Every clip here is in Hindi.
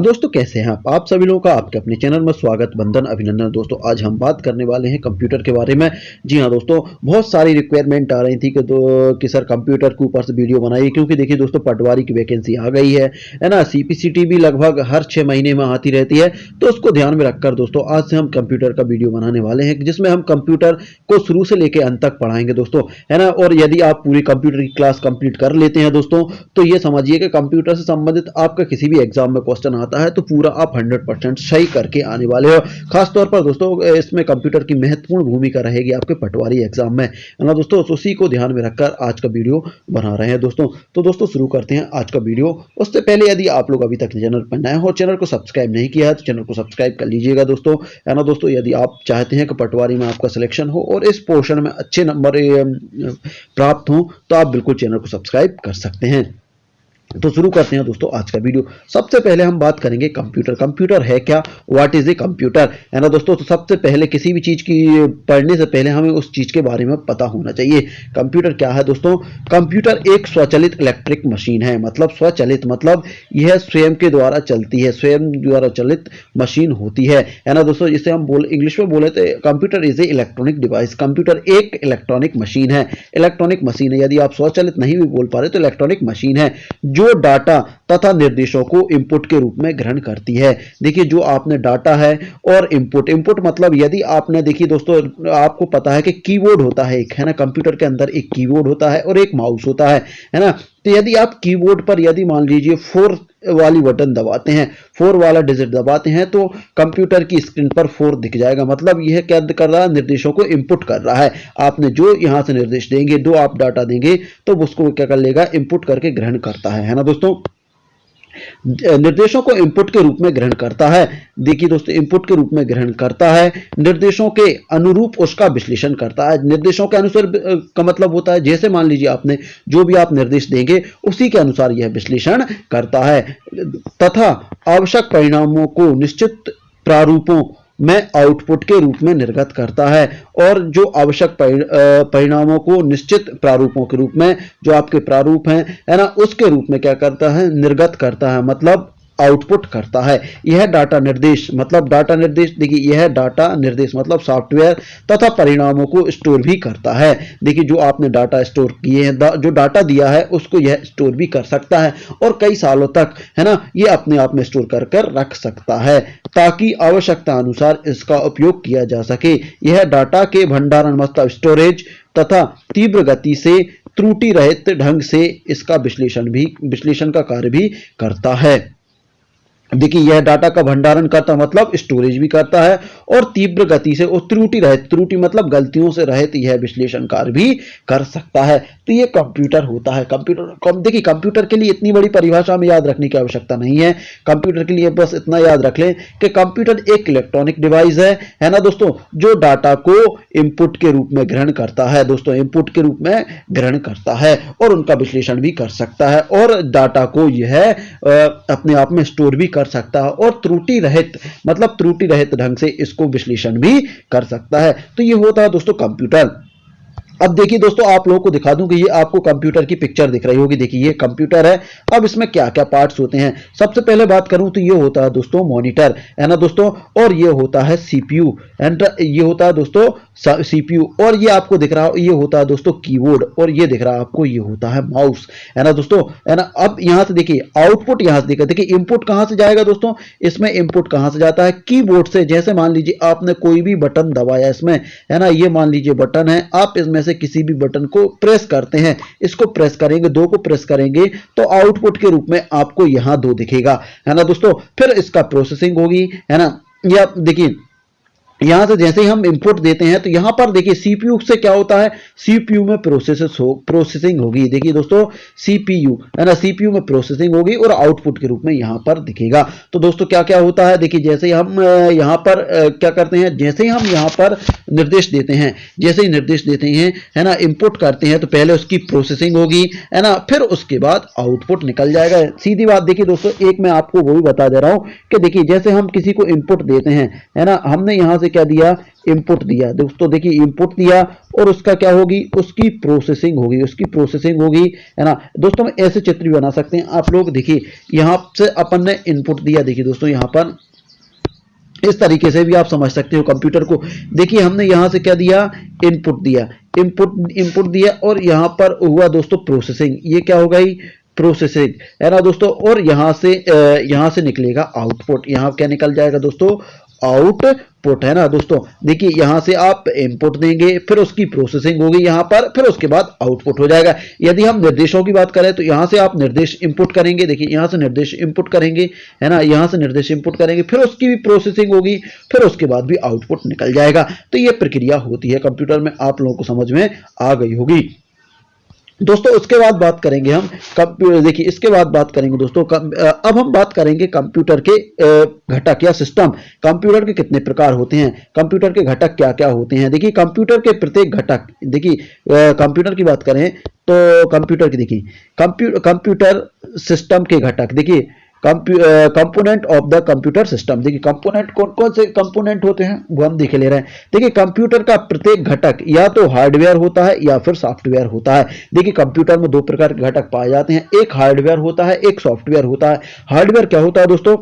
दोस्तों, कैसे हैं आप सभी लोगों का आपके अपने चैनल में स्वागत, वंदन, अभिनंदन। दोस्तों आज हम बात करने वाले हैं कंप्यूटर के बारे में। जी हाँ दोस्तों, बहुत सारी रिक्वायरमेंट आ रही थी कि सर कंप्यूटर के ऊपर से वीडियो बनाइए, क्योंकि देखिए दोस्तों पटवारी की वैकेंसी आ गई है ना। सीपीसीटी भी लगभग हर 6 महीने में आती रहती है, तो उसको ध्यान में रखकर दोस्तों आज से हम कंप्यूटर का वीडियो बनाने वाले हैं, जिसमें हम कंप्यूटर को शुरू से लेकर अंत तक पढ़ाएंगे दोस्तों, है ना। और यदि आप पूरी कंप्यूटर की क्लास कंप्लीट कर लेते हैं दोस्तों, तो ये समझिए कि कंप्यूटर से संबंधित आपका किसी भी एग्जाम में क्वेश्चन आता है तो पूरा आप 100% सही करके आने वाले हो। खासतौर पर दोस्तों इसमें कंप्यूटर की महत्वपूर्ण भूमिका रहेगी आपके पटवारी एग्जाम में, है ना दोस्तों। उसी को ध्यान में रखकर आज का वीडियो बना रहे हैं दोस्तों। तो दोस्तों शुरू करते हैं आज का वीडियो। उससे पहले यदि आप लोग अभी तक चैनल पर नए हो, चैनल को सब्सक्राइब नहीं किया है, तो चैनल को सब्सक्राइब कर लीजिएगा दोस्तों, है ना दोस्तों। यदि आप चाहते हैं कि पटवारी में आपका सिलेक्शन हो और इस पोर्शन में अच्छे नंबर प्राप्त हो, तो आप बिल्कुल चैनल को सब्सक्राइब कर सकते हैं। तो शुरू करते हैं दोस्तों आज का वीडियो। सबसे पहले हम बात करेंगे कंप्यूटर। कंप्यूटर है क्या, व्हाट इज ए कंप्यूटर, है ना दोस्तों। तो सबसे पहले किसी भी चीज की पढ़ने से पहले हमें उस चीज के बारे में पता होना चाहिए। कंप्यूटर क्या है दोस्तों। कंप्यूटर एक स्वचालित इलेक्ट्रिक मशीन है। मतलब स्वचालित मतलब यह स्वयं के द्वारा चलती है, स्वयं द्वारा चलित मशीन होती है ना दोस्तों। जिसे हम इंग्लिश में बोले तो computer is a electronic device. Computer एक इलेक्ट्रॉनिक मशीन है, इलेक्ट्रॉनिक मशीन है। यदि आप स्वचालित नहीं भी बोल पा रहे तो इलेक्ट्रॉनिक मशीन है जो डाटा तथा निर्देशों को इनपुट के रूप में ग्रहण करती है। देखिए जो आपने डाटा है और इनपुट मतलब यदि आपने देखिए दोस्तों, आपको पता है कि कीबोर्ड होता है एक, है ना। कंप्यूटर के अंदर एक कीबोर्ड होता है और एक माउस होता है ना। तो यदि आप कीबोर्ड पर यदि मान लीजिए 4 वाली बटन दबाते हैं, 4 वाला डिजिट दबाते हैं, तो कंप्यूटर की स्क्रीन पर 4 दिख जाएगा। मतलब यह क्या कर रहा है, निर्देशों को इनपुट कर रहा है। आपने जो यहां से निर्देश देंगे, जो आप डाटा देंगे, तो उसको क्या कर लेगा, इनपुट करके ग्रहण करता है ना दोस्तों। निर्देशों को इनपुट के रूप में ग्रहण करता है। देखिए दोस्तों, इनपुट के रूप में ग्रहण करता है, निर्देशों के अनुरूप उसका विश्लेषण करता है। निर्देशों के अनुसार का मतलब होता है, जैसे मान लीजिए आपने जो भी आप निर्देश देंगे उसी के अनुसार यह विश्लेषण करता है तथा आवश्यक परिणामों को निश्चित प्रारूपों में आउटपुट के रूप में निर्गत करता है। और जो आवश्यक परिणामों को निश्चित प्रारूपों के रूप में, जो आपके प्रारूप हैं, है ना, उसके रूप में क्या करता है, निर्गत करता है, मतलब आउटपुट करता है। यह डाटा निर्देश मतलब डाटा निर्देश, देखिए यह डाटा निर्देश मतलब सॉफ्टवेयर तथा परिणामों को स्टोर भी करता है। देखिए जो आपने डाटा स्टोर किए हैं, जो डाटा दिया है उसको यह स्टोर भी कर सकता है और कई सालों तक, है ना, ये अपने आप में स्टोर कर रख सकता है ताकि आवश्यकता अनुसार इसका उपयोग किया जा सके। यह डाटा के भंडारण मतलब स्टोरेज तथा तीव्र गति से त्रुटि रहित ढंग से इसका विश्लेषण का कार्य भी करता है। देखिए यह डाटा का भंडारण करता मतलब स्टोरेज भी करता है और तीव्र गति से, और त्रुटि मतलब गलतियों से रहित यह विश्लेषण कार्य भी कर सकता है। तो ये कंप्यूटर होता है। देखिए कंप्यूटर के लिए इतनी बड़ी परिभाषा में याद रखने की आवश्यकता नहीं है। कंप्यूटर के लिए बस इतना याद रख लें कि कंप्यूटर एक इलेक्ट्रॉनिक डिवाइस है ना दोस्तों, जो डाटा को इनपुट के रूप में ग्रहण करता है दोस्तों, इनपुट के रूप में ग्रहण करता है और उनका विश्लेषण भी कर सकता है और डाटा को यह अपने आप में स्टोर भी कर सकता है और त्रुटि रहित ढंग से इसको विश्लेषण भी कर सकता है। तो ये होता है दोस्तों कंप्यूटर। अब देखिए दोस्तों, आप लोगों को दिखा दूं कि ये आपको कंप्यूटर की पिक्चर दिख रही होगी। देखिए ये कंप्यूटर है। अब इसमें क्या क्या पार्ट्स होते हैं, सबसे पहले बात करूं तो ये होता है दोस्तों मॉनिटर, है ना दोस्तों, और ये होता है सीपीयू, एंड ये होता है दोस्तों सीपीयू, और ये आपको दिख रहा है, ये होता है दोस्तों कीबोर्ड, और ये दिख रहा है आपको, ये होता है माउस, है ना दोस्तों, है ना। अब यहां से देखिए आउटपुट, यहां से देखिए इनपुट कहां से जाएगा दोस्तों, इसमें इनपुट कहां से जाता है, कीबोर्ड से। जैसे मान लीजिए आपने कोई भी बटन दबाया इसमें, है ना, ये मान लीजिए बटन है, आप इसमें से किसी भी बटन को प्रेस करते हैं, इसको प्रेस करेंगे, 2 को प्रेस करेंगे तो आउटपुट के रूप में आपको यहां 2 दिखेगा, है ना दोस्तों। फिर इसका प्रोसेसिंग होगी, है ना। या देखिए यहां से जैसे ही हम इनपुट देते हैं तो यहां पर देखिए सीपीयू से क्या होता है, सीपीयू में प्रोसेसिंग होगी। देखिए दोस्तों सीपीयू, है ना, सीपीयू में प्रोसेसिंग होगी और आउटपुट के रूप में यहां पर दिखेगा। तो दोस्तों क्या क्या होता है, देखिए जैसे ही हम यहां पर क्या करते हैं, जैसे ही हम यहां पर निर्देश देते हैं, जैसे ही निर्देश देते हैं, है ना, इनपुट करते हैं, तो पहले उसकी प्रोसेसिंग होगी, है ना, फिर उसके बाद आउटपुट निकल जाएगा। सीधी बात। देखिए दोस्तों एक मैं आपको वो भी बता दे रहा हूं कि देखिए जैसे हम किसी को इनपुट देते हैं, है ना, हमने यहां से क्या दिया, इनपुट दिया दोस्तों। देखिए इनपुट दिया और उसका क्या होगी, उसकी प्रोसेसिंग होगी, उसकी प्रोसेसिंग होगी, है ना दोस्तों। हम ऐसे चित्र भी बना सकते हैं आप लोग। देखिए यहां से अपन ने इनपुट दिया, देखिए दोस्तों यहां पर इस तरीके से भी आप समझ सकते हो कंप्यूटर को। देखिए हमने यहां से क्या दिया, इनपुट दिया, इनपुट दिया और यहां पर हुआ दोस्तों प्रोसेसिंग। ये क्या हो गई, प्रोसेसिंग, है ना दोस्तों। और यहां से निकलेगा आउटपुट। यहां क्या निकल जाएगा दोस्तों, आउटपुट, है ना दोस्तों। देखिए यहां से आप इनपुट देंगे, फिर उसकी प्रोसेसिंग होगी यहां पर, फिर उसके बाद आउटपुट हो जाएगा। यदि हम निर्देशों की बात करें तो यहां से आप निर्देश इंपुट करेंगे। देखिए यहां से निर्देश इंपुट करेंगे, है ना, यहां से निर्देश इंपुट करेंगे, फिर उसकी भी प्रोसेसिंग होगी, फिर उसके बाद भी आउटपुट निकल जाएगा। तो ये प्रक्रिया होती है कंप्यूटर में, आप लोगों को समझ में आ गई होगी दोस्तों। उसके बाद बात करेंगे हम कंप्यूटर, देखिए इसके बाद बात करेंगे दोस्तों अब हम बात करेंगे कंप्यूटर के घटक या सिस्टम। कंप्यूटर के कितने प्रकार होते हैं, कंप्यूटर के घटक क्या क्या होते हैं। देखिए कंप्यूटर के प्रत्येक घटक, देखिए कंप्यूटर की बात करें तो कंप्यूटर की, देखिए कंप्यूटर सिस्टम के घटक, देखिए component of the computer system. देखिए कंपोनेंट कौन कौन से कंपोनेंट होते हैं वो हम देख ले रहे हैं। देखिए कंप्यूटर का प्रत्येक घटक या तो हार्डवेयर होता है या फिर सॉफ्टवेयर होता है। देखिए कंप्यूटर में दो प्रकार के घटक पाए जाते हैं, एक हार्डवेयर होता है, एक सॉफ्टवेयर होता है। हार्डवेयर क्या होता है दोस्तों,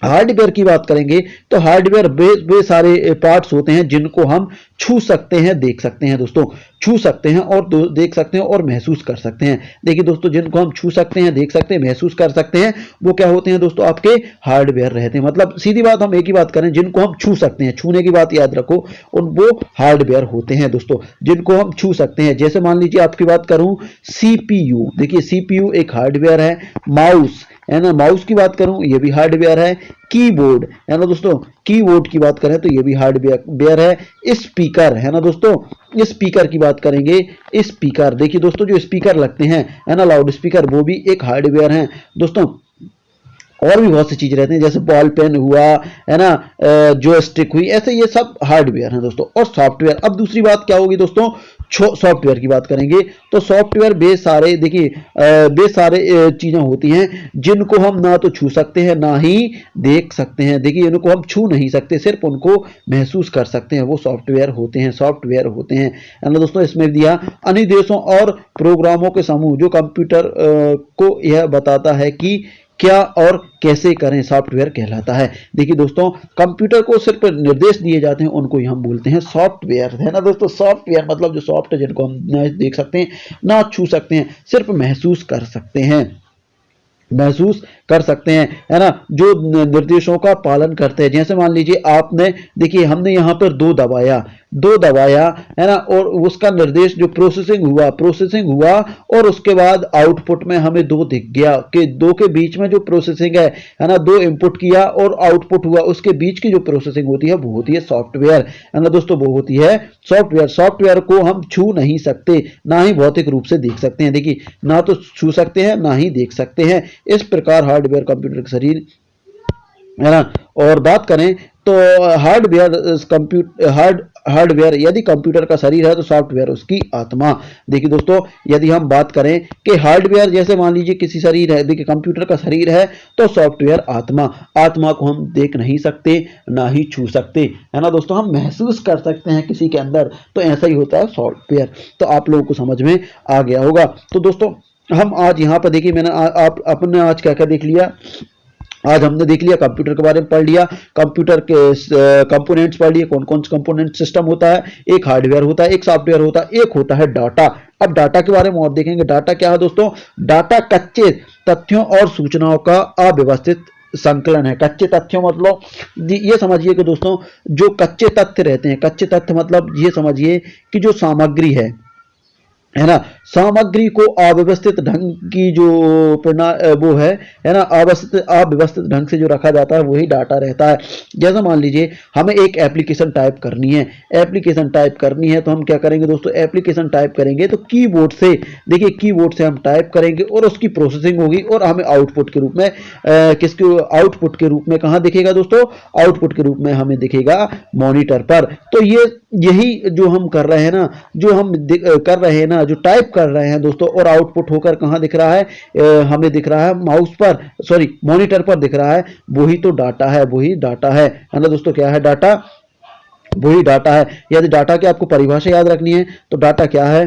हार्डवेयर की बात करेंगे तो हार्डवेयर वे सारे पार्ट्स होते हैं जिनको हम छू सकते हैं, देख सकते हैं दोस्तों, छू सकते हैं और देख सकते हैं और महसूस कर सकते हैं। देखिए दोस्तों जिनको हम छू सकते हैं, देख सकते हैं, महसूस कर सकते हैं, वो क्या होते हैं दोस्तों, आपके हार्डवेयर रहते हैं। मतलब सीधी बात, हम एक ही बात करें, जिनको हम छू सकते हैं, छूने की बात याद रखो, उन वो हार्डवेयर होते हैं दोस्तों, जिनको हम छू सकते हैं। जैसे मान लीजिए आपकी बात करूं सीपीयू, देखिए सीपीयू एक हार्डवेयर है। माउस, है ना, माउस की बात करूं ये भी हार्डवेयर है। कीबोर्ड, है ना दोस्तों, कीबोर्ड की बात करें तो ये भी हार्डवेयर है। स्पीकर, है ना दोस्तों, स्पीकर की बात करेंगे, स्पीकर, देखिए दोस्तों जो स्पीकर लगते हैं, है ना, लाउड स्पीकर, वो भी एक हार्डवेयर है दोस्तों। और भी बहुत सी चीजें रहती हैं, जैसे बॉल पेन हुआ, है ना, जॉयस्टिक हुई, ऐसे ये सब हार्डवेयर हैं दोस्तों। और सॉफ्टवेयर, अब दूसरी बात क्या होगी दोस्तों, सॉफ्टवेयर की बात करेंगे तो सॉफ्टवेयर बे सारे, देखिए बे सारे चीजें होती हैं जिनको हम ना तो छू सकते हैं ना ही देख सकते हैं। देखिए इनको हम छू नहीं सकते, सिर्फ उनको महसूस कर सकते हैं, वो सॉफ्टवेयर होते हैं, सॉफ्टवेयर होते हैं, है ना दोस्तों। इसमें दिया अनुदेशों और प्रोग्रामों के समूह जो कंप्यूटर को यह बताता है कि क्या और कैसे करें, सॉफ्टवेयर कहलाता है। देखिए दोस्तों कंप्यूटर को सिर्फ निर्देश दिए जाते हैं, उनको हम बोलते हैं सॉफ्टवेयर, है ना दोस्तों। सॉफ्टवेयर मतलब जो सॉफ्ट है, जिनको हम ना देख सकते हैं ना छू सकते हैं, सिर्फ महसूस कर सकते हैं, महसूस कर सकते हैं, है ना, जो निर्देशों का पालन करते हैं। जैसे मान लीजिए आपने, देखिए हमने यहाँ पर दो दबाया, है ना, और उसका निर्देश जो प्रोसेसिंग हुआ और उसके बाद आउटपुट में हमें दो दिख गया कि दो के बीच में जो प्रोसेसिंग है ना, दो इनपुट किया और आउटपुट हुआ, उसके बीच की जो प्रोसेसिंग होती है वो होती है सॉफ्टवेयर, है ना दोस्तों, वो होती है सॉफ्टवेयर। सॉफ्टवेयर को हम छू नहीं सकते, ना ही भौतिक रूप से देख सकते हैं। देखिए ना तो छू सकते हैं ना ही देख सकते हैं। इस प्रकार हार्डवेयर कंप्यूटर का शरीर, है ना। और बात करें तो हार्डवेयर यदि कंप्यूटर का शरीर है तो सॉफ्टवेयर उसकी आत्मा। देखिए दोस्तों यदि हम बात करें कि हार्डवेयर, जैसे मान लीजिए किसी शरीर है, देखिए कंप्यूटर का शरीर है तो सॉफ्टवेयर आत्मा को हम देख नहीं सकते ना ही छू सकते, है ना दोस्तों, हम महसूस कर सकते हैं किसी के अंदर, तो ऐसा ही होता है सॉफ्टवेयर। तो आप लोगों को समझ में आ गया होगा। तो दोस्तों हम आज यहाँ पर देखिए, मैंने आपने आज क्या क्या देख लिया, आज हमने देख लिया कंप्यूटर के बारे में पढ़ लिया, कंप्यूटर के कंपोनेंट्स पढ़ लिए, कौन कौन से कंपोनेंट सिस्टम होता है, एक हार्डवेयर होता है, एक सॉफ्टवेयर होता है, एक होता है डाटा। अब डाटा के बारे में और देखेंगे। डाटा क्या है दोस्तों, डाटा कच्चे तथ्यों और सूचनाओं का अव्यवस्थित संकलन है। कच्चे तथ्यों मतलब ये समझिए कि दोस्तों जो कच्चे तथ्य रहते हैं, कच्चे तथ्य मतलब ये समझिए कि जो सामग्री है ना, सामग्री को अव्यवस्थित ढंग की जो वो है ना, अव्यवस्थित ढंग से जो रखा जाता है वही डाटा रहता है। जैसा मान लीजिए हमें एक एप्लीकेशन टाइप करनी है, तो हम क्या करेंगे दोस्तों, एप्लीकेशन टाइप करेंगे तो कीबोर्ड से, देखिए कीबोर्ड से हम टाइप करेंगे और उसकी प्रोसेसिंग होगी और हमें आउटपुट के रूप में आउटपुट के रूप में कहाँ दिखेगा दोस्तों, आउटपुट के रूप में हमें दिखेगा मॉनिटर पर। तो यही जो हम कर रहे हैं ना, कर रहे हैं ना, जो टाइप कर रहे हैं दोस्तों, और आउटपुट होकर कहां दिख रहा है, हमें दिख रहा है माउस पर, मॉनिटर पर दिख रहा है, वही तो डाटा है, वही डाटा है ना दोस्तों। क्या है डाटा, वही डाटा है। यदि डाटा की आपको परिभाषा याद रखनी है तो डाटा क्या है?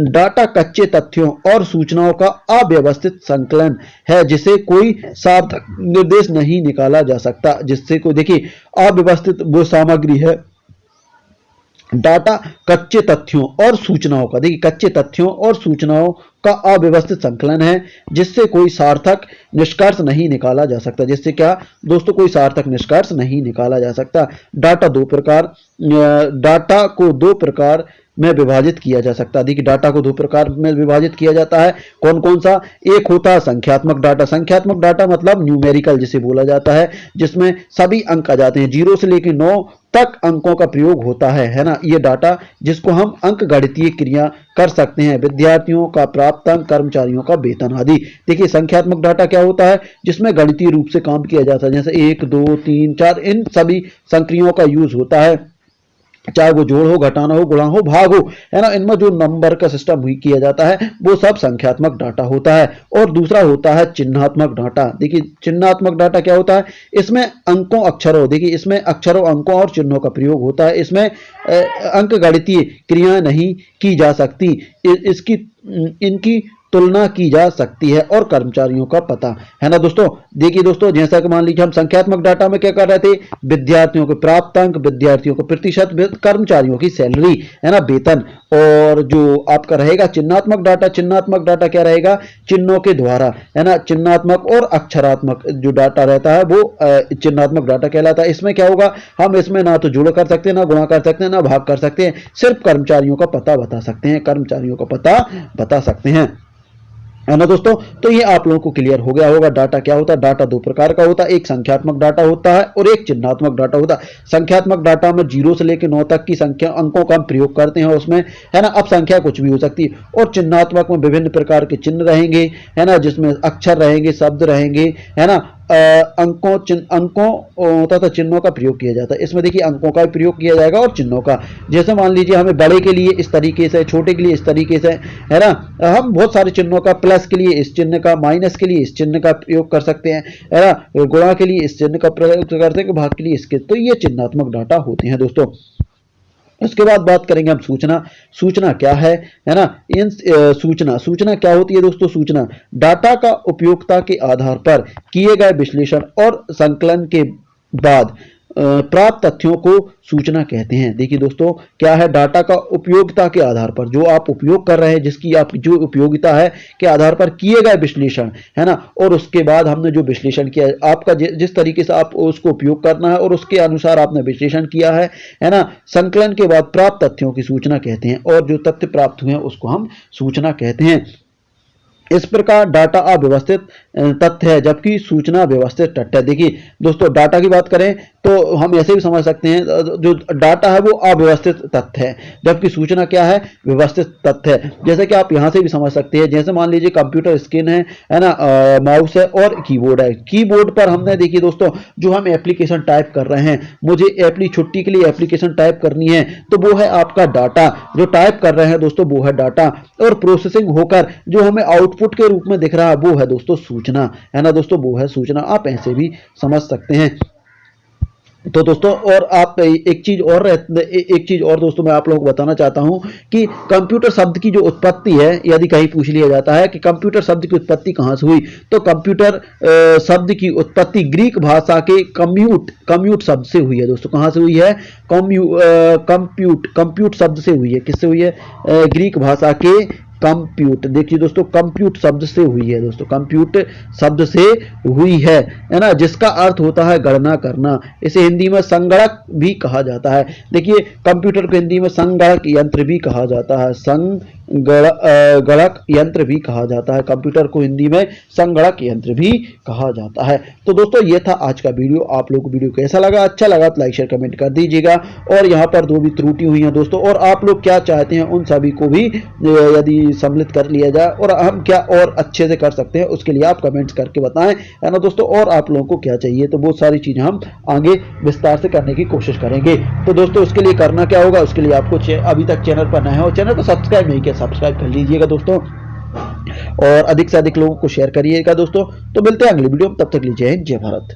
डाटा कच्चे तथ्यों और सूचनाओं का अव्यवस्थित संकलन है जिसे कोई सार्थक निर्देश नहीं निकाला जा सकता। जिससे कोई, देखिए, अव्यवस्थित वो सामग्री है। डाटा कच्चे तथ्यों और सूचनाओं का, देखिए, कच्चे तथ्यों और सूचनाओं का अव्यवस्थित संकलन है जिससे कोई सार्थक निष्कर्ष नहीं निकाला जा सकता। जिससे क्या दोस्तों? कोई सार्थक निष्कर्ष नहीं निकाला जा सकता। डाटा को दो प्रकार में विभाजित किया जा सकता है। देखिए, डाटा को दो प्रकार में विभाजित किया जाता है। कौन कौन सा? एक होता है संख्यात्मक डाटा। संख्यात्मक डाटा मतलब न्यूमेरिकल जिसे बोला जाता है, जिसमें सभी अंक आ जाते हैं, 0 से लेकर 9 तक अंकों का प्रयोग होता है ना। ये डाटा जिसको हम अंक गणितीय क्रिया कर सकते हैं, विद्यार्थियों का प्राप्तांक, कर्मचारियों का वेतन आदि। देखिए, संख्यात्मक डाटा क्या होता है? जिसमें गणितीय रूप से काम किया जाता है, जैसे 1 2 3 4 इन सभी संक्रियाओं का यूज होता है, चाहे वो जोड़ हो, घटाना हो, गुणा हो, भाग हो, है ना। इनमें जो नंबर का सिस्टम किया जाता है वो सब संख्यात्मक डाटा होता है। और दूसरा होता है चिन्हात्मक डाटा। देखिए, चिन्हात्मक डाटा क्या होता है? इसमें अंकों, अक्षरों, देखिए, इसमें अक्षरों, अंकों और चिन्हों का प्रयोग होता है। इसमें अंक गणितीय क्रियाएं नहीं की जा सकती, इनकी तुलना की जा सकती है, और कर्मचारियों का पता, है ना दोस्तों। देखिए दोस्तों, जैसा कि मान लीजिए हम संख्यात्मक डाटा में क्या कर रहे थे? विद्यार्थियों के प्राप्तांक, विद्यार्थियों को प्रतिशत, कर्मचारियों की सैलरी, है ना, वेतन। और जो आपका रहेगा चिन्हात्मक डाटा, चिन्हात्मक डाटा क्या रहेगा? चिन्हों के द्वारा, है ना। चिन्हात्मक और अक्षरात्मक जो डाटा रहता है वो चिन्हात्मक डाटा कहलाता है। इसमें क्या होगा? हम इसमें ना तो जोड़ कर सकते हैं, ना गुणा कर सकते हैं, ना भाग कर सकते हैं, सिर्फ कर्मचारियों का पता बता सकते हैं, कर्मचारियों का पता बता सकते हैं, है ना दोस्तों। तो ये आप लोगों को क्लियर हो गया होगा डाटा क्या होता है। डाटा दो प्रकार का होता है, एक संख्यात्मक डाटा होता है और एक चिन्हात्मक डाटा होता है। संख्यात्मक डाटा में 0 से लेकर 9 तक की संख्या अंकों का हम प्रयोग करते हैं उसमें, है ना। अब संख्या कुछ भी हो सकती है। और चिन्हात्मक में विभिन्न प्रकार के चिन्ह रहेंगे, है ना, जिसमें अक्षर रहेंगे, शब्द रहेंगे, है ना। अंकों तथा चिन्हों का प्रयोग किया जाता है। इसमें देखिए अंकों का भी प्रयोग किया जाएगा और चिन्हों का। जैसे मान लीजिए हमें बड़े के लिए इस तरीके से, छोटे के लिए इस तरीके से, है ना। हम बहुत सारे चिन्हों का, प्लस के लिए इस चिन्ह का, माइनस के लिए इस चिन्ह का प्रयोग कर सकते हैं, है ना। गुणा के लिए इस चिन्ह का प्रयोग करते हैं, भाग के लिए इसके। तो ये चिन्हात्मक डाटा होते हैं दोस्तों। उसके बाद बात करेंगे हम सूचना। सूचना क्या है ना। इन सूचना क्या होती है दोस्तों? सूचना डाटा का उपयोगिता के आधार पर किए गए विश्लेषण और संकलन के बाद प्राप्त तथ्यों को सूचना कहते हैं। देखिए दोस्तों, क्या है? डाटा का उपयोगिता के आधार पर, जो आप उपयोग कर रहे हैं, जिसकी आपकी जो उपयोगिता है के आधार पर किए गए विश्लेषण, है ना। और उसके बाद हमने जो विश्लेषण किया, आपका जिस तरीके से आप उसको उपयोग करना है और उसके अनुसार आपने विश्लेषण किया है ना। संकलन के बाद प्राप्त तथ्यों की सूचना कहते हैं, और जो तथ्य प्राप्त हुए हैं उसको हम सूचना कहते हैं। इस प्रकार डाटा अव्यवस्थित तथ्य है जबकि सूचना व्यवस्थित तथ्य है। देखिए दोस्तों, डाटा की बात करें तो हम ऐसे भी समझ सकते हैं, जो डाटा है वो अव्यवस्थित तथ्य है, जबकि सूचना क्या है? व्यवस्थित तथ्य है। जैसे कि आप यहां से भी समझ सकते हैं, जैसे मान लीजिए कंप्यूटर स्क्रीन है ना, माउस है और कीबोर्ड है। कीबोर्ड पर हमने, देखिए दोस्तों, जो हम एप्लीकेशन टाइप कर रहे हैं, मुझे अपनी छुट्टी के लिए एप्लीकेशन टाइप करनी है, तो वो है आपका डाटा। जो टाइप कर रहे हैं दोस्तों वो है डाटा, और प्रोसेसिंग होकर जो हमें आउटपुट के रूप में दिख रहा है वो है दोस्तों सूचना, है ना दोस्तों, वो है सूचना। आप ऐसे भी समझ सकते हैं। तो दोस्तों, और आप एक चीज और दोस्तों मैं आप लोगों को बताना चाहता हूं कि कंप्यूटर शब्द की जो उत्पत्ति है, यदि कहीं पूछ लिया जाता है कि कंप्यूटर शब्द की उत्पत्ति कहां से हुई, तो कंप्यूटर शब्द की उत्पत्ति ग्रीक भाषा के कम्यूट शब्द से हुई है दोस्तों। कहां से हुई है? कंप्यूट शब्द से हुई है। किससे हुई है? ग्रीक भाषा के कंप्यूट। देखिए दोस्तों, कंप्यूट शब्द से हुई है दोस्तों, कंप्यूट शब्द से हुई है ना, जिसका अर्थ होता है गणना करना। इसे हिंदी में संगणक भी कहा जाता है। देखिए, कंप्यूटर को हिंदी में संगणक यंत्र भी कहा जाता है, संगणक यंत्र भी कहा जाता है। कंप्यूटर को हिंदी में संगणक यंत्र भी कहा जाता है। तो दोस्तों, ये था आज का वीडियो। आप लोगों को वीडियो कैसा लगा? अच्छा लगा तो लाइक शेयर कमेंट कर दीजिएगा। और यहाँ पर जो भी त्रुटि हुई है दोस्तों, और आप लोग क्या चाहते हैं, उन सभी को भी यदि सम्मिलित कर लिया जाए, और हम क्या और अच्छे से कर सकते हैं, उसके लिए आप कमेंट्स करके बताएं, है ना दोस्तों। और आप लोगों को क्या चाहिए, तो बहुत सारी चीजें हम आगे विस्तार से करने की कोशिश करेंगे। तो दोस्तों, उसके लिए करना क्या होगा? उसके लिए आपको अभी तक चैनल पर नए हो, चैनल को सब्सक्राइब नहीं किया, सब्सक्राइब कर लीजिएगा दोस्तों, और अधिक से अधिक लोगों को शेयर करिएगा दोस्तों। तो मिलते हैं अगली वीडियो में, तब तक लीजिए जय हिंद, जय भारत।